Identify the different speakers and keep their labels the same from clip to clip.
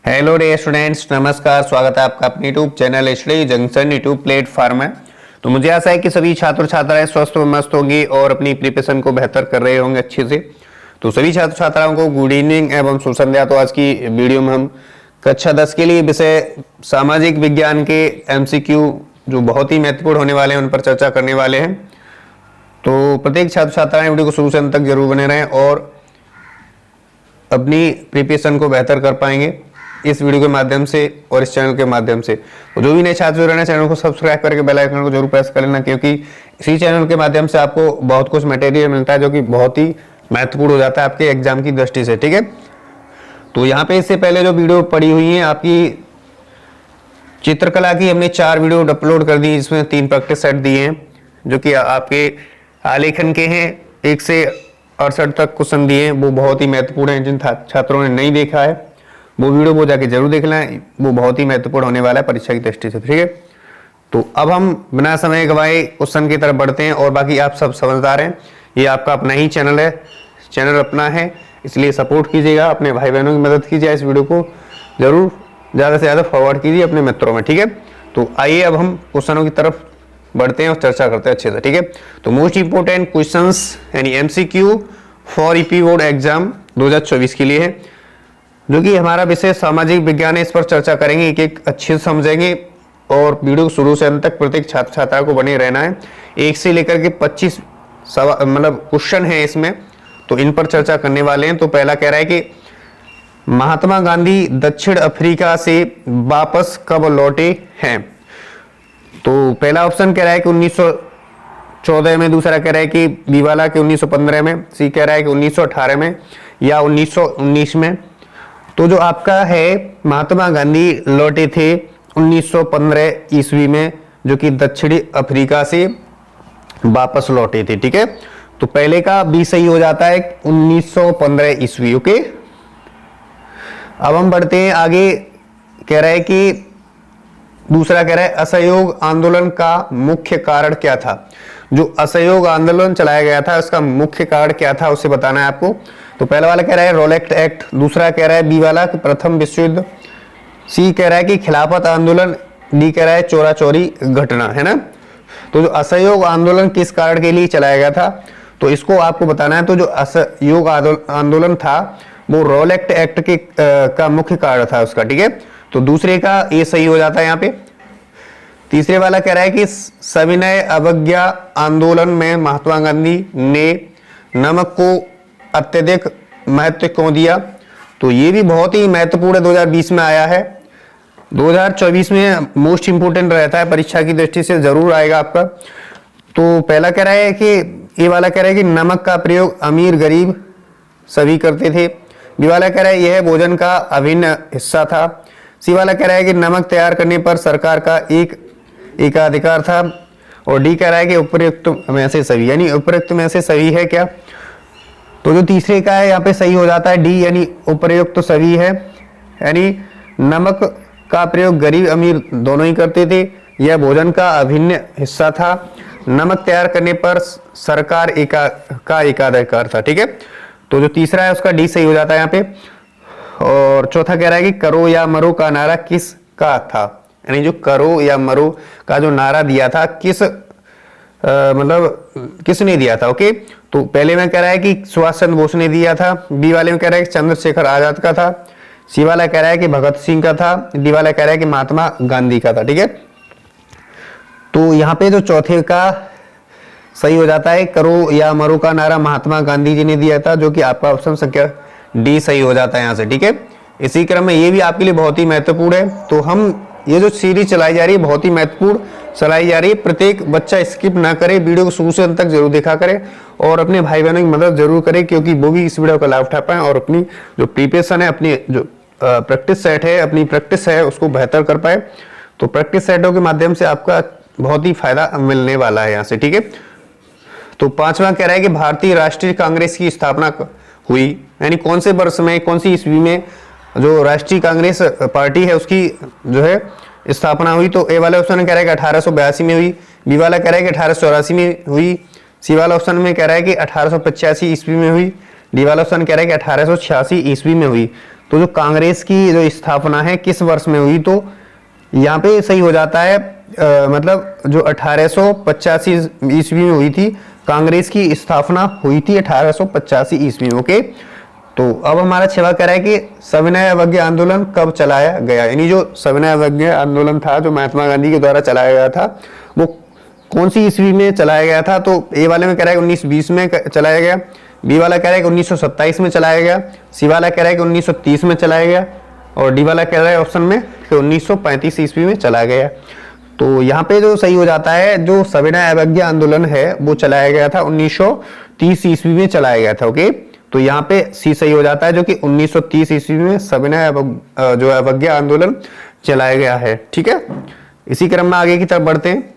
Speaker 1: Hello day students, नमस्कार। स्वागत है आपका अपने YouTube channel study junction YouTube platform में। तो मुझे आशा है कि सभी छात्र छात्राएं स्वस्थ व मस्त होंगे और अपनी प्रिपरेशन को बेहतर कर रहे होंगे अच्छे से। तो सभी छात्र छात्राओं को गुड इवनिंग एवं शुभ संध्या। तो आज की वीडियो में हम कक्षा 10 के लिए विषय सामाजिक विज्ञान के MCQ जो बहुत ही महत्वपूर्ण होने वाले हैं उन पर चर्चा करने वाले हैं। तो प्रत्येक छात्र छात्राएं वीडियो को शुरू से अंत तक जरूर बने रहें और अपनी प्रिपरेशन को बेहतर कर पाएंगे इस वीडियो के माध्यम से और इस चैनल के माध्यम से। तो जो भी नए छात्र जुड़ रहे हैं चैनल को सब्सक्राइब करके बेल आइकन को जरूर प्रेस कर लेना, क्योंकि इसी चैनल के माध्यम से आपको बहुत कुछ मटेरियल मिलता है जो कि बहुत ही महत्वपूर्ण हो जाता है आपके एग्जाम की दृष्टि से। ठीक है, तो यहाँ पे इससे पहले जो वीडियो पड़ी हुई है आपकी चित्रकला की, हमने 4 वीडियो अपलोड कर दी, इसमें 3 प्रैक्टिस सेट दिए हैं जो कि आपके आलेखन के हैं। 1 से 68 तक क्वेश्चन दिए हैं, वो बहुत ही महत्वपूर्ण है। जिन छात्रों ने नहीं देखा है वो वीडियो वो जाके जरूर देखना है, वो बहुत ही महत्वपूर्ण होने वाला है परीक्षा की दृष्टि से। ठीक है, तो अब हम बिना समय गवाए क्वेश्चन की तरफ बढ़ते हैं। और बाकी आप सब समझदार हैं, ये आपका अपना ही चैनल है, चैनल अपना है, इसलिए सपोर्ट कीजिएगा, अपने भाई बहनों की मदद कीजिए, इस वीडियो को जरूर ज़्यादा से ज़्यादा फॉरवर्ड कीजिए अपने मित्रों में। ठीक है, तो आइए अब हम क्वेश्चनों की तरफ बढ़ते हैं और चर्चा करते हैं अच्छे से। ठीक है, तो मोस्ट इंपोर्टेंट क्वेश्चंस यानी MCQ for UP board exam 2024 के लिए है, जो कि हमारा विषय सामाजिक विज्ञान है। इस पर चर्चा करेंगे, एक एक अच्छे से समझेंगे और वीडियो शुरू से अंत तक प्रत्येक छात्र छात्रा को बने रहना है। 1 से लेकर के 25 मतलब क्वेश्चन है इसमें, तो इन पर चर्चा करने वाले हैं। तो पहला कह रहा है कि महात्मा गांधी दक्षिण अफ्रीका से वापस कब लौटे हैं। तो पहला ऑप्शन कह रहा है कि 1914 में, दूसरा कह रहा है कि बी वाला कि 1915 में, सी कह रहा है कि 1918 में या 1919 में। तो जो आपका है महात्मा गांधी लौटे थे 1915 ईस्वी में, जो कि दक्षिणी अफ्रीका से वापस लौटे थे। ठीक है, तो पहले का बी सही हो जाता है 1915 ईस्वी। ओके, अब हम बढ़ते हैं आगे। कह रहा है कि दूसरा कह रहा है असहयोग आंदोलन का मुख्य कारण क्या था। जो असहयोग आंदोलन चलाया गया था उसका मुख्य कारण क्या था उसे बताना है आपको। तो पहला वाला कह रहा है रोलेक्ट एक्ट, दूसरा कह रहा है बी वाला कि प्रथम विश्व युद्ध, सी कह रहा है कि खिलाफत आंदोलन, डी कह रहा है चोरा चोरी घटना, है ना। तो जो असहयोग आंदोलन किस कारण के लिए चलाया गया था तो इसको आपको बताना है। तो जो असहयोग आंदोलन था वो रोलेक्ट एक्ट के का मुख्य कारण था उसका। ठीक है, तो दूसरे का ये सही हो जाता है यहाँ पे। तीसरे वाला कह रहा है कि सविनय अवज्ञा आंदोलन में महात्मा गांधी ने नमक को अत्यधिक महत्व क्यों दिया। तो ये भी बहुत ही महत्वपूर्ण 2020 में आया है, 2024 में मोस्ट इंपोर्टेंट रहता है परीक्षा की दृष्टि से, जरूर आएगा आपका। तो पहला कह रहा है कि ये वाला कह रहा है कि नमक का प्रयोग अमीर गरीब सभी करते थे, बी वाला कह रहा है यह भोजन का अभिन्न हिस्सा था, सी वाला कह रहा है कि नमक तैयार करने पर सरकार का एकाधिकार था, और डी कह रहा है कि उपयुक्त में से सभी, यानी उपयुक्त में से सभी है क्या। तो जो तीसरे का है यहाँ पे सही हो जाता है डी, यानी उपयुक्त तो सभी है, यानी नमक का प्रयोग गरीब अमीर दोनों ही करते थे, यह भोजन का अभिन्न हिस्सा था, नमक तैयार करने पर सरकार का एकाधिकार था। ठीक है, तो जो तीसरा है उसका डी सही हो जाता है यहाँ पे। और चौथा कह रहा है कि करो या मरो का नारा किसका था, यानी जो करो या मरो का जो नारा दिया था मतलब किसने दिया था। ओके, तो पहले में कह रहा है कि सुभाष चंद्र बोस ने दिया था, बी वाले में कह रहा है कि चंद्रशेखर आजाद का था, सी वाला कह रहा है कि भगत सिंह का था, डी वाला कह रहा है कि महात्मा गांधी का था। ठीक है, तो यहाँ पे जो चौथे का सही हो जाता है करो या मरो का नारा महात्मा गांधी जी ने दिया था, जो कि आपका ऑप्शन संख्या डी सही हो जाता है यहाँ से। ठीक है, इसी क्रम में ये भी आपके लिए बहुत ही महत्वपूर्ण है। तो हम ये जो सीरीज चलाई जा रही है बहुत ही महत्वपूर्ण चलाई जा रही है, प्रत्येक बच्चा स्किप ना करे, वीडियो को शुरू से अंत तक जरूर देखा करे और अपने भाई बहनों की मदद जरूर करे, क्योंकि वो भी इस वीडियो का लाभ उठा पाए और अपनी जो प्रिपरेशन है, अपनी जो प्रैक्टिस सेट है, अपनी प्रैक्टिस है उसको बेहतर कर पाए। तो प्रैक्टिस सेटों के माध्यम से आपका बहुत ही फायदा मिलने वाला है यहाँ से। ठीक है, तो पांचवा कह रहा है कि भारतीय राष्ट्रीय कांग्रेस की स्थापना हुई, यानी कौन से वर्ष में, कौन सी ईस्वी में जो राष्ट्रीय कांग्रेस पार्टी है उसकी जो है स्थापना हुई। तो ए वाला ऑप्शन कह रहा है कि 1882 में हुई, बी वाला कह रहा है कि 1884 में हुई, सी वाला ऑप्शन में कह रहा है कि 1885 ईस्वी में हुई, डी वाला ऑप्शन कह रहा है कि 1886 ईस्वी में हुई। तो जो कांग्रेस की जो स्थापना है किस वर्ष में हुई, तो यहाँ पे सही हो जाता है मतलब जो 1885 ईस्वी में हुई थी, कांग्रेस की स्थापना हुई थी 1885 ईस्वी में। ओके, तो अब हमारा छेवा कह रहा है कि सविनय अवज्ञा आंदोलन कब चलाया गया, यानी जो सविनय अवज्ञा आंदोलन था जो महात्मा गांधी के द्वारा चलाया गया था वो कौन सी ईस्वी में चलाया गया था। तो ए वाले में कह रहा है 1920 में चलाया गया, बी वाला कह रहा है कि 1927 में चलाया गया, सी वाला कह रहा है कि 1930 में चलाया गया, और डी वाला कह रहा है ऑप्शन में कि 1935 ईस्वी में चलाया गया। तो यहाँ पे जो सही हो जाता है, जो सविनय अवज्ञा आंदोलन है वो चलाया गया था 1930 ईस्वी में चलाया गया था। ओके, तो यहाँ पे सी सही हो जाता है, जो कि 1930 ईस्वी में सविनय जो अवज्ञा आंदोलन चलाया गया है। ठीक है, इसी क्रम में आगे की तरफ बढ़ते हैं।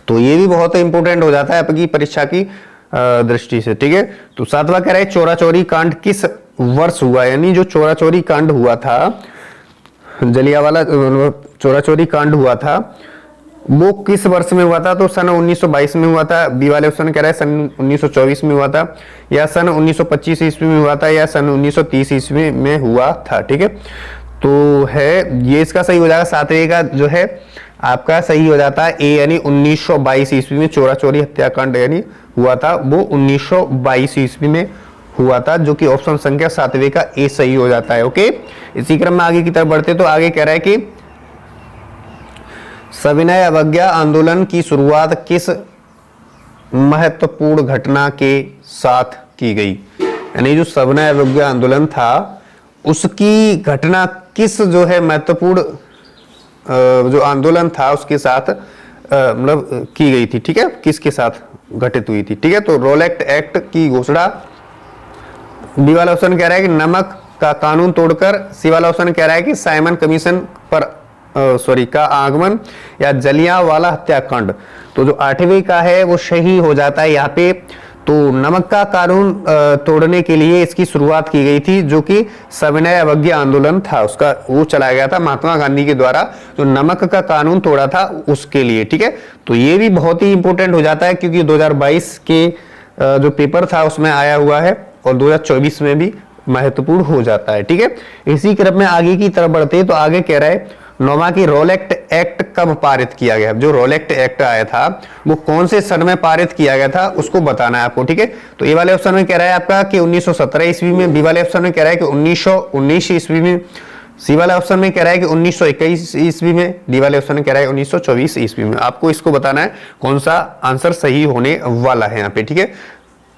Speaker 1: तो ये भी बहुत इंपॉर्टेंट हो जाता है आपकी परीक्षा की दृष्टि से। ठीक है, तो 7वां कह रहा है चोरा चोरी कांड किस वर्ष हुआ, यानी जो चोरा चोरी कांड हुआ था, जलियांवाला चोरा चोरी कांड हुआ था वो किस वर्ष में हुआ था। तो सन 1922 में हुआ था, बी वाले ऑप्शन कह रहा है सन 1924 में हुआ था, या सन 1925 ईस्वी में हुआ था, या सन 1930 ईस्वी में हुआ था। ठीक है, तो है ये इसका सही हो जाएगा, 7वें का जो है आपका सही हो जाता है ए, यानी 1922 ईस्वी में चोरा चोरी हत्याकांड यानी हुआ था, वो 1922 ईस्वी में हुआ था, जो कि ऑप्शन संख्या 7वें का ए सही हो जाता है। ओके, इसी क्रम में आगे की तरफ बढ़ते तो आगे कह रहा है कि सविनय अवज्ञा आंदोलन की शुरुआत किस महत्वपूर्ण घटना के साथ की गई, यानी जो सविनय अवज्ञा आंदोलन था उसकी घटना किस जो है महत्वपूर्ण जो आंदोलन था उसके साथ मतलब की गई थी। ठीक है, किसके साथ घटित हुई थी। ठीक है, तो रोलेट एक्ट की घोषणा, बी वाला ऑप्शन कह रहा है कि नमक का कानून तोड़कर, सी वाला ऑप्शन कह रहा है कि साइमन कमीशन पर का आगमन, या जलियांवाला हत्याकांड। तो जो 8वें का है वो सही हो जाता है यहाँ पे। तो नमक का कानून तोड़ने के लिए इसकी शुरुआत की गई थी, जो कि सविनय अवज्ञा आंदोलन था उसका वो चलाया गया था महात्मा गांधी के द्वारा, जो नमक का कानून तोड़ा था उसके लिए। ठीक है, तो ये भी बहुत ही इंपॉर्टेंट हो जाता है क्योंकि 2022 के जो पेपर था उसमें आया हुआ है, और 2024 में भी महत्वपूर्ण हो जाता है। ठीक है, इसी क्रम में आगे की तरफ बढ़ते तो आगे कह रहा है 9वां की रोलेट एक्ट कब पारित किया गया। जो रोलेट एक्ट आया था वो कौन से सन में पारित किया गया था उसको बताना है आपको। ठीक है, तो ए वाले ऑप्शन में कह रहा है आपका कि 1917 ईस्वी में, बी वाले ऑप्शन में कह रहा है कि 1919 ईस्वी में, सी वाले ऑप्शन में कह रहा है कि 1921 ईस्वी में, डी वाले ऑप्शन में कह रहा है 1924 ईस्वी में। आपको इसको बताना है कौन सा आंसर सही होने वाला है यहाँ पे। ठीक है,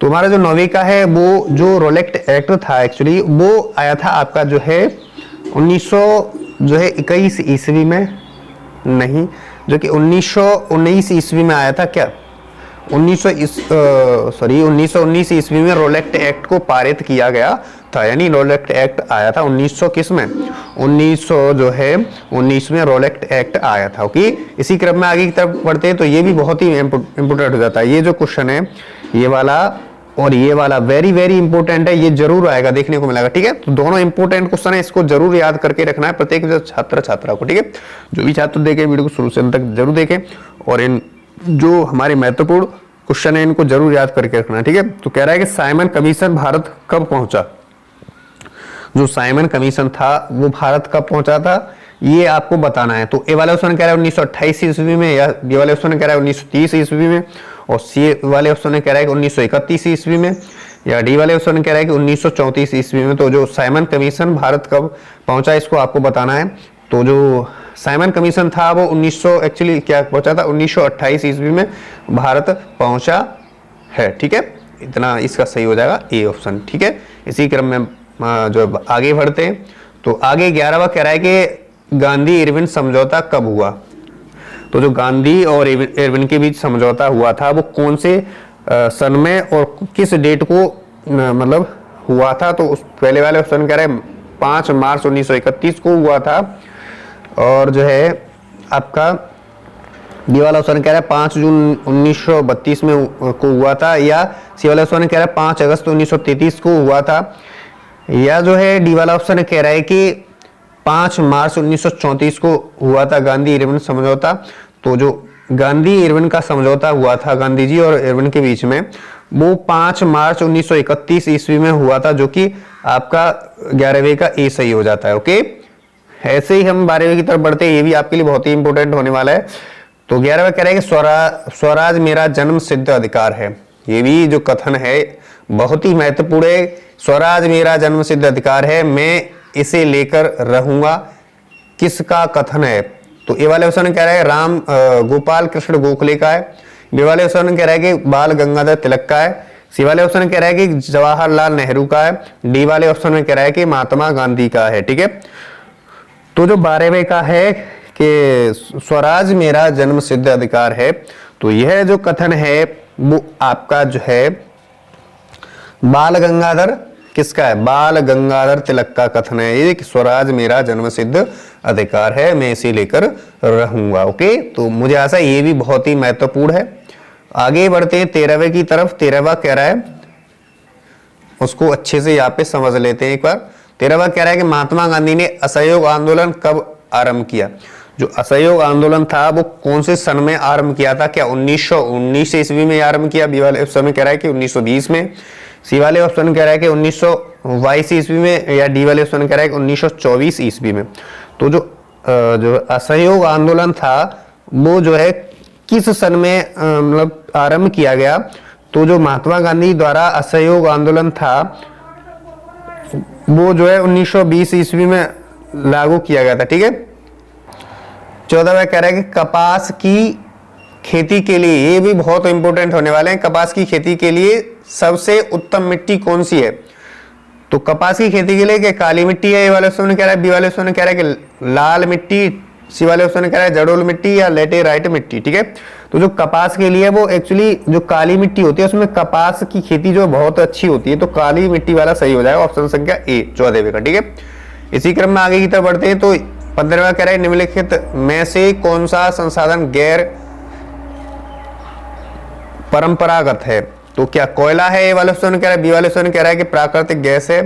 Speaker 1: तो हमारा जो 9वें का है वो जो रोलेट एक्ट था एक्चुअली वो आया था आपका जो है 1921 ईस्वी में, नहीं, जो कि 1919 ईस्वी में आया था। क्या 1919 ईस्वी में रोलेट एक्ट को पारित किया गया था, यानी रोलेट एक्ट आया था 1900 किस में, 1900 जो है 19 में रोलेट एक्ट आया था। ओके, इसी क्रम में आगे की तरफ बढ़ते हैं तो ये भी बहुत ही इंपोर्टेंट हो जाता है। ये जो क्वेश्चन है ये वाला और ये वाला वेरी वेरी इंपॉर्टेंट है, ये जरूर आएगा देखने को मिलेगा। ठीक है, तो दोनों इंपॉर्टेंट क्वेश्चन है, इसको जरूर याद करके रखना है प्रत्येक छात्र छात्रा को। ठीक है, जो भी छात्र देखे वीडियो को शुरू से अंत तक जरूर देखें, और इन जो हमारे महत्वपूर्ण क्वेश्चन है इनको जरूर याद करके रखना है। ठीक है, तो कह रहा है कि साइमन कमीशन भारत कब पहुंचा। जो साइमन कमीशन था वो भारत कब पहुंचा था ये आपको बताना है। तो ए वाले ऑप्शन कह रहा है 1928 ईस्वी में, या बी वाले ऑप्शन कह रहा है 1930 ईस्वी में, और सी वाले ऑप्शन कह रहा है कि 1931 ईस्वी में, या डी वाले ऑप्शन कह रहा है कि 1934 ईस्वी में। तो जो साइमन कमीशन भारत कब पहुंचा इसको आपको बताना है। तो जो साइमन कमीशन था वो 1900 एक्चुअली क्या पहुंचा था 1928 ईस्वी में भारत पहुंचा है। ठीक है, इतना इसका सही हो जाएगा ए ऑप्शन। ठीक है, इसी क्रम में जो आगे बढ़ते हैं तो आगे 11वां कह रहा है कि गांधी इरविन समझौता कब हुआ। तो जो गांधी और इरविन के बीच समझौता हुआ था वो कौन से सन में और किस डेट को मतलब हुआ था। तो उस पहले वाले ऑप्शन कह रहे हैं 5 मार्च 1931 को हुआ था, और जो है आपका बी वाला ऑप्शन कह रहा है 5 जून 1932 में को हुआ था, या सी वाला ऑप्शन कह रहा है 5 अगस्त 1933 को हुआ था, या जो है डी वाला ऑप्शन कह रहा है कि 5 मार्च 1934 को हुआ था गांधी इरविन समझौता। तो जो गांधी इरविन का समझौता हुआ था गांधी जी और इरविन के बीच में, वो 5 मार्च 1931 ईस्वी में हुआ था, जो कि आपका 11वें का ए सही हो जाता है। ओके, ऐसे ही हम 12वें की तरफ बढ़ते हैं, ये भी आपके लिए बहुत ही इंपॉर्टेंट होने वाला है। तो 11वां कह रहा है कि स्वराज मेरा जन्म सिद्ध अधिकार है। ये भी जो कथन है बहुत ही महत्वपूर्ण है। स्वराज मेरा जन्म सिद्ध अधिकार है, मैं इसे लेकर रहूंगा। किसका कथन है? तो ए वाले ऑप्शन कह रहा है राम गोपाल कृष्ण गोखले का है। बी वाले ऑप्शन कह रहा है कि बाल गंगाधर तिलक का है। सी वाले ऑप्शन कह रहा है कि जवाहरलाल नेहरू का है। डी वाले ऑप्शन में कह रहा है कि महात्मा गांधी का है। ठीक है, तो जो 12वें का है कि स्वराज मेरा जन्म सिद्ध अधिकार है, तो यह जो कथन है वो आपका जो है बाल गंगाधर किसका है? बाल गंगाधर तिलक का कथन है ये कि स्वराज मेरा जन्म सिद्ध अधिकार है, मैं इसे लेकर रहूंगा। ओके, तो मुझे आशा ये भी बहुत ही महत्वपूर्ण है। आगे बढ़ते हैं 13वें की तरफ। 13वां कह रहा है, उसको अच्छे से यहाँ पे समझ लेते हैं एक बार। 13वां कह रहा है कि महात्मा गांधी ने असहयोग आंदोलन कब आरंभ किया? जो असहयोग आंदोलन था वो कौन से सन में आरंभ किया था? क्या 1919 ईस्वी में आरंभ किया? बी वाले ऑप्शन में कह रहा है कि 1920 में। सी वाले ऑप्शन कह रहा है कि 1922 ईस्वी में, या डी वाले ऑप्शन कह रहा है कि 1924 ईस्वी में। तो जो असहयोग आंदोलन था वो जो है किस सन में मतलब आरंभ किया गया? तो जो महात्मा गांधी द्वारा असहयोग आंदोलन था वो जो है 1920 ईस्वी में लागू किया गया था। ठीक है, 14वां कह रहा है कि कपास की खेती के लिए, ये भी बहुत इंपॉर्टेंट होने वाले हैं, कपास की खेती के लिए सबसे उत्तम मिट्टी कौन सी है? तो कपास की खेती के लिए क्या काली मिट्टी है? ए वाले ऑप्शन कह रहा है। बी वाले ऑप्शन कह रहा है कि लाल मिट्टी। सी वाले ऑप्शन कह रहा है जड़ोल मिट्टी या लेटेराइट मिट्टी। ठीक है, तो जो कपास के लिए वो एक्चुअली जो काली मिट्टी होती है उसमें कपास की खेती जो बहुत अच्छी होती है, तो काली मिट्टी वाला सही हो जाएगा, ऑप्शन संख्या ए 14वें का। ठीक है, इसी क्रम में आगे की तरफ बढ़ते हैं। तो 15वां कह रहा है निम्नलिखित में से कौन सा संसाधन गैर परंपरागत है? तो क्या कोयला है? ए वाले ऑप्शन में कह रहा है। बी वाले ऑप्शन में कह रहा है कि प्राकृतिक गैस है,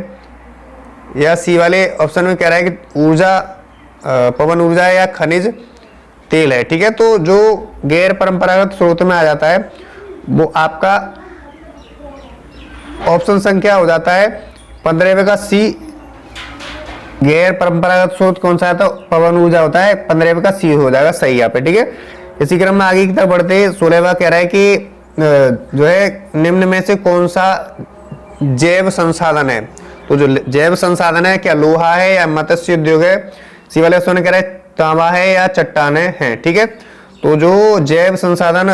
Speaker 1: या सी वाले ऑप्शन में कह रहा है कि ऊर्जा पवन ऊर्जा है, या खनिज तेल है। ठीक है, तो जो गैर परंपरागत स्रोत में आ जाता है वो आपका ऑप्शन संख्या हो जाता है 15वें का सी। गैर परंपरागत स्रोत कौन सा है? तो पवन ऊर्जा होता है। 15वें का सी हो जाएगा सही यहाँ पे। ठीक है, इसी क्रम में आगे की तरफ बढ़ते हैं। 16वां कह रहा है कि जो है निम्न में से कौन सा जैव संसाधन है? तो जो जैव संसाधन है क्या लोहा है या मत्स्य उद्योग है? सी वाले ऑप्शन कह रहा है तांबा है या चट्टाने हैं। ठीक है, तो जो जैव संसाधन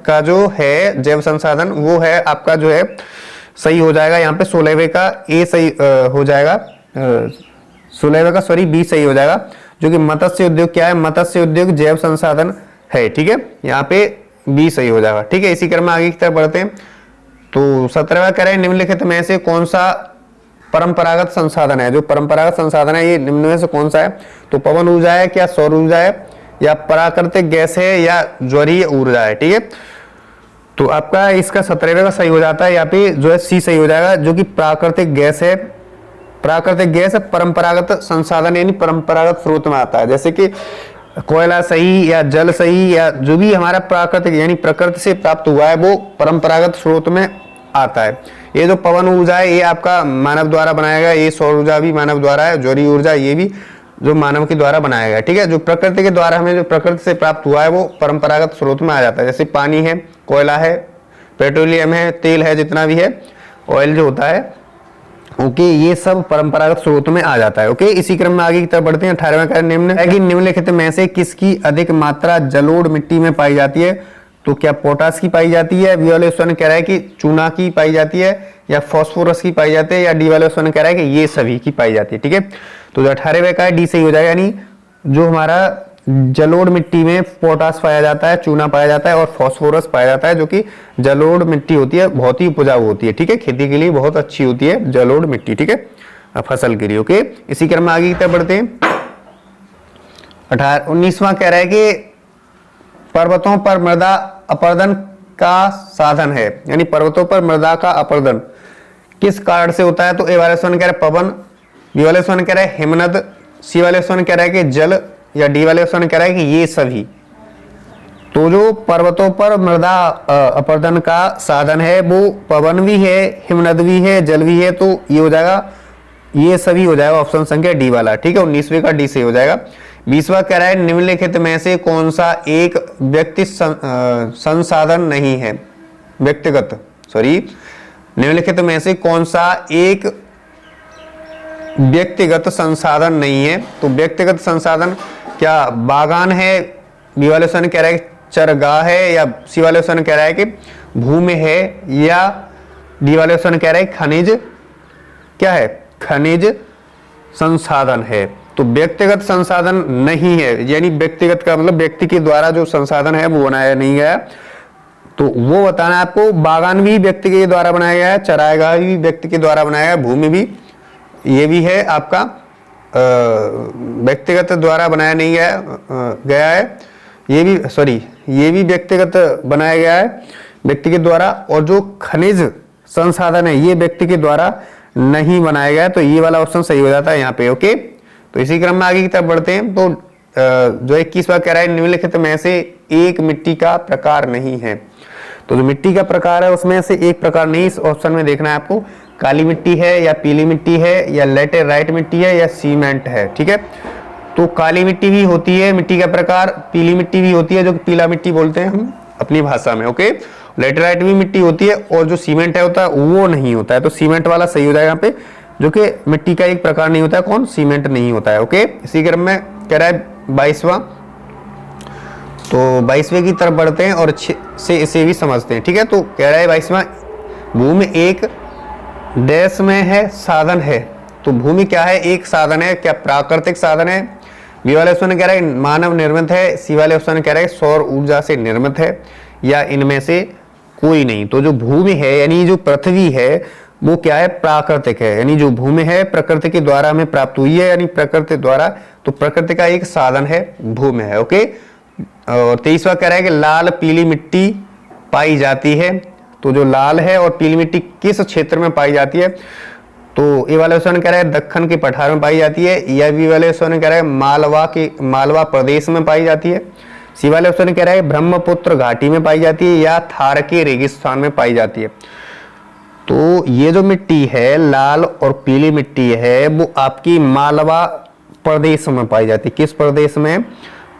Speaker 1: का जो है जैव संसाधन वो है आपका जो है सही हो जाएगा यहाँ पे 16वें का ए सही हो जाएगा। 16वें का सॉरी बी सही हो जाएगा, जो कि मत्स्य उद्योग क्या है? मत्स्य उद्योग जैव संसाधन है। ठीक है, यहाँ पे बी सही हो जाएगा। ठीक है, इसी क्रम में आगे की तरफ बढ़ते हैं। तो 17वां कह रहे हैं निम्नलिखित में से कौन सा परंपरागत संसाधन है? जो परंपरागत संसाधन है ये निम्न में से कौन सा है? तो पवन ऊर्जा है, क्या सौर ऊर्जा है, या प्राकृतिक गैस है, या ज्वरीय ऊर्जा है। ठीक है, तो आपका इसका 17वें का सही हो जाता है यहाँ पे जो है सी सही हो जाएगा, जो कि प्राकृतिक गैस है। प्राकृतिक गैस परंपरागत संसाधन यानी परंपरागत स्रोत में आता है, जैसे कि कोयला सही या जल सही या जो भी हमारा प्राकृतिक यानी प्रकृति से प्राप्त हुआ है वो परंपरागत स्रोत में आता है। ये जो पवन ऊर्जा है ये आपका मानव द्वारा बनाया गया, ये सौर ऊर्जा भी मानव द्वारा है, ज्वरीय ऊर्जा ये भी जो मानव के द्वारा बनाया गया। ठीक है, जो प्रकृति के द्वारा हमें जो प्रकृति से प्राप्त हुआ है वो परंपरागत स्रोत में आ जाता है, जैसे पानी है, कोयला है, पेट्रोलियम है, तेल है, जितना भी है ऑयल जो होता है। ओके, ये सब परंपरागत स्रोत में आ जाता है। ओके, इसी क्रम में आगे की तरफ बढ़ते हैं। 18वां कह निम्न है कि निम्नलिखित में से किसकी अधिक मात्रा जलोढ़ मिट्टी में पाई जाती है? तो क्या पोटास की पाई जाती है? बी वाले ऑप्शन कह रहा है कि चूना की पाई जाती है, या फास्फोरस की पाई जाती है, या डी वाले ऑप्शन कह रहा है कि ये सभी की पाई जाती है। ठीक है, तो जो 18वें का है डी सही हो जाएगा, यानी जो हमारा जलोढ़ मिट्टी में पोटास पाया जाता है, चूना पाया जाता है और फास्फोरस पाया जाता है, जो कि जलोढ़ मिट्टी होती है, बहुत ही उपजाऊ होती है। ठीक है, खेती के लिए बहुत अच्छी होती है जलोढ़ मिट्टी। ठीक है, फसल के लिए। ओके, इसी क्रम में आगे की तरफ बढ़ते हैं। 19वां कह रहा है कि पर्वतों पर मृदा अपरदन का साधन है, यानी पर्वतों पर मृदा का अपरदन किस कारण से होता है? तो ए वाले ऑप्शन कह रहा है पवन, बी वाले ऑप्शन कह रहा है हिमनद, सी वाले ऑप्शन कह रहा है कि जल, या डी वाले ऑप्शन कह रहा है कि ये सभी। तो जो पर्वतों पर मृदा अपरदन का साधन है वो पवन भी है, हिमनद भी है, जल भी है, तो ये हो जाएगा, ये सभी हो जाएगा ऑप्शन संख्या डी वाला। ठीक है, 19वें का डी से हो जाएगा। 20वां कह रहा है निम्नलिखित में से कौन सा एक व्यक्ति संसाधन नहीं है, व्यक्तिगत निम्नलिखित में से कौन सा एक व्यक्तिगत संसाधन नहीं है। तो व्यक्तिगत संसाधन क्या बागान है, बी वाले ऑप्शन कह रहा है चरगाह है, या सी वाले ऑप्शन कह रहा है कि भूमि है, या डी वाले ऑप्शन कह रहा है खनिज, क्या है, खनिज संसाधन है। तो व्यक्तिगत संसाधन नहीं है, यानी व्यक्तिगत का मतलब व्यक्ति के द्वारा जो संसाधन है वो बनाया नहीं गया, तो वो बताना है आपको। बागान भी व्यक्ति के द्वारा बनाया गया है, चरागाह भी व्यक्ति के द्वारा बनाया गया, भूमि भी ये भी है आपका व्यक्तिगत द्वारा बनाया नहीं गया है, ये भी व्यक्तिगत बनाया गया है व्यक्ति के द्वारा, और जो खनिज संसाधन है ये व्यक्ति के द्वारा नहीं बनाया गया है। तो ये वाला ऑप्शन सही हो जाता है यहाँ पे। ओके, तो इसी क्रम में आगे की तरफ बढ़ते हैं। तो जो 21वां कह रहा है निम्नलिखित में से एक मिट्टी का प्रकार नहीं है। तो जो मिट्टी का प्रकार है उसमें से एक प्रकार नहीं, इस ऑप्शन में देखना है आपको, काली मिट्टी है, या पीली मिट्टी है, या लेटेराइट मिट्टी है, या सीमेंट है। ठीक है, तो काली मिट्टी भी होती है मिट्टी का प्रकार, पीली मिट्टी भी होती है जो कि पीला मिट्टी बोलते हैं हम अपनी भाषा में। ओके, लेटेराइट भी मिट्टी होती है, और जो सीमेंट है होता है वो नहीं होता है। तो सीमेंट वाला सही हो जाएगा यहाँ पे, जो कि मिट्टी का एक प्रकार नहीं होता है, कौन, सीमेंट नहीं होता है। ओके, इसी क्रम में कह रहा है 22वां, तो 22वें की तरफ बढ़ते हैं और अच्छे से इसे भी समझते हैं। ठीक है, तो कह रहा है 22वां, भूमि एक देश में है, साधन है। तो भूमि क्या है, एक साधन है, क्या प्राकृतिक साधन है। बी वाले ऑप्शन कह रहा है मानव निर्मित है, सी वाले ऑप्शन कह रहा है सौर ऊर्जा से निर्मित है, या इनमें से कोई नहीं। तो जो भूमि है यानी जो पृथ्वी है वो क्या है, प्राकृतिक है, यानी जो भूमि है प्रकृति के द्वारा हमें प्राप्त हुई है, यानी प्रकृति द्वारा, तो प्रकृति का एक साधन है भूमि है। ओके, और 23वां कह रहा है कि लाल पीली मिट्टी पाई जाती है। तो जो लाल है और पीली मिट्टी किस क्षेत्र में पाई जाती है, तो ए वाले ऑप्शन कह रहा है दक्कन के पठार में पाई जाती है, या बी वाले ऑप्शन कह रहा है मालवा प्रदेश में पाई जाती है, सी वाले ऑप्शन कह रहा है ब्रह्मपुत्र घाटी में पाई जाती है, या थार के रेगिस्तान में पाई जाती है। तो ये जो मिट्टी है लाल और पीली मिट्टी है वो आपकी मालवा प्रदेश में पाई जाती है। किस प्रदेश में,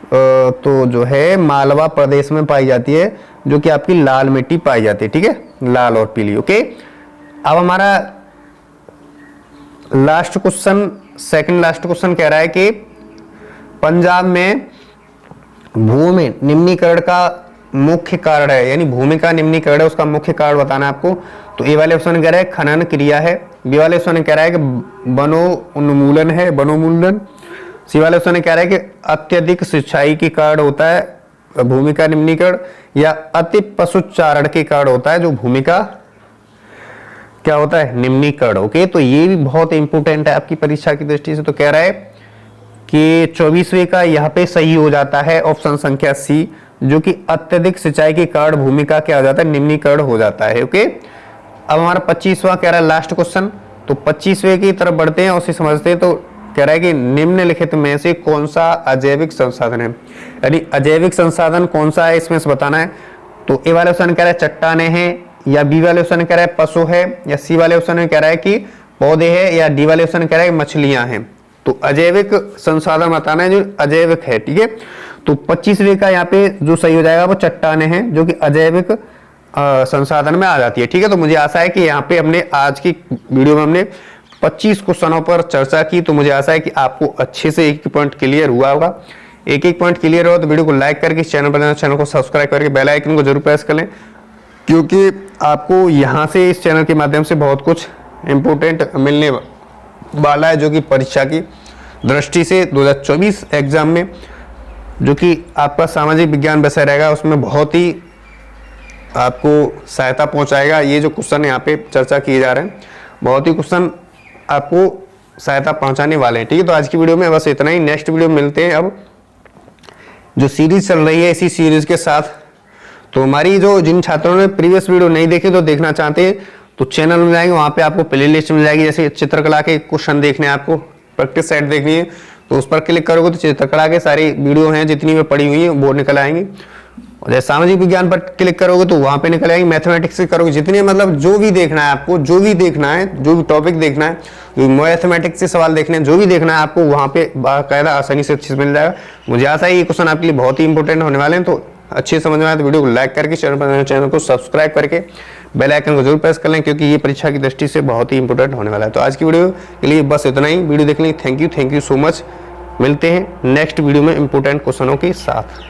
Speaker 1: तो जो है मालवा प्रदेश में पाई जाती है, जो कि आपकी लाल मिट्टी पाई जाती है। ठीक है, लाल और पीली। ओके, अब हमारा last question, second last question कह रहा है कि पंजाब में भूमि निम्नीकरण का मुख्य कारण है, यानी भूमि का निम्नीकरण है उसका मुख्य कारण बताना है आपको। तो ए वाले ऑप्शन कह रहा है खनन क्रिया है, बी वाले ऑप्शन कह रहा है कि वनोन्मूलन है, वनोन्मूलन, सी वाले ऑप्शन कह रहा है कि अत्यधिक सिंचाई के कारण होता है भूमि का निम्नीकरण, या अति पशुचारण के कारण होता है जो भूमि का क्या होता है, निम्नीकरण। ओके, तो ये भी बहुत इंपोर्टेंट है आपकी परीक्षा की दृष्टि से। तो कह रहा है कि 24वें का यहाँ पे सही हो जाता है ऑप्शन संख्या सी, जो कि अत्यधिक सिंचाई के कारण भूमि का क्या हो जाता है, निम्नीकरण हो जाता है। ओके, अब हमारा 25वां कह रहा है लास्ट क्वेश्चन। तो 25वें की तरफ बढ़ते हैं और उसे समझते हैं। तो कह रहा है कि निम्नलिखित में से कौन सा अजैविक संसाधन है, यानी अजैविक संसाधन कौन सा है इसमें से बताना है। तो ए वाले ऑप्शन कह रहा है चट्टाने हैं, या बी वाले ऑप्शन कह रहा है पशु है, या सी वाले ऑप्शन में कह रहा है कि पौधे हैं, या डी वाले ऑप्शन कह रहा है मछलियां हैं। तो अजैविक संसाधन बताना है जो अजैविक है। ठीक है, तो 25वें का यहाँ पे जो सही हो जाएगा वो चट्टाने हैं, जो कि अजैविक संसाधन में आ जाती है। ठीक है, तो मुझे आशा है कि यहाँ पे हमने आज की वीडियो में हमने 25 क्वेश्चनों पर चर्चा की। तो मुझे आशा है कि आपको अच्छे से एक पॉइंट क्लियर हुआ होगा। एक पॉइंट क्लियर हो तो वीडियो को लाइक करके चैनल को सब्सक्राइब करके बेल आइकन को जरूर प्रेस कर लें, क्योंकि आपको यहाँ से इस चैनल के माध्यम से बहुत कुछ इंपोर्टेंट मिलने वाला है, जो कि परीक्षा की दृष्टि से 2024 एग्जाम में, जो कि आपका सामाजिक विज्ञान विषय रहेगा, उसमें बहुत ही आपको सहायता पहुंचाएगा। ये जो क्वेश्चन यहाँ पे चर्चा किए जा रहे हैं, बहुत ही क्वेश्चन आपको सहायता पहुंचाने वाले हैं। ठीक है, तो आज की वीडियो में बस इतना ही। नेक्स्ट वीडियो में मिलते हैं। अब जो सीरीज चल रही है इसी सीरीज के साथ, तो हमारी जो जिन छात्रों ने प्रीवियस वीडियो नहीं देखे तो देखना चाहते हैं तो चैनल में जाएंगे, वहां पे आपको प्ले लिस्ट मिल जाएगी। जैसे चित्रकला के क्वेश्चन देखने, आपको प्रैक्टिस सेट देखनी है तो उस पर क्लिक करोगे तो चित्रकला के सारी वीडियो हैं जितनी भी पड़ी हुई है वो निकल आएंगी। और जैसे सामाजिक विज्ञान पर क्लिक करोगे तो वहां पे निकल आएगी। मैथमेटिक्स से करोगे, जितने मतलब जो भी देखना है आपको, जो भी देखना है, जो भी टॉपिक देखना है, जो मैथमेटिक्स से सवाल देखने हैं, जो भी देखना है आपको वहां पे बाकायदा आसानी से अच्छे से मिल जाएगा। मुझे आशा है ये क्वेश्चन आपके लिए बहुत ही इंपॉर्टेंट होने वाले हैं। तो अच्छे समझ में आए तो वीडियो को लाइक करके चैनल को सब्सक्राइब करके बेल आइकन को जरूर प्रेस कर लें, क्योंकि ये परीक्षा की दृष्टि से बहुत ही इंपॉर्टेंट होने वाला है। तो आज की वीडियो के लिए बस इतना ही। वीडियो देखने के लिए थैंक यू सो मच। मिलते हैं नेक्स्ट वीडियो में इंपॉर्टेंट क्वेश्चनों के साथ।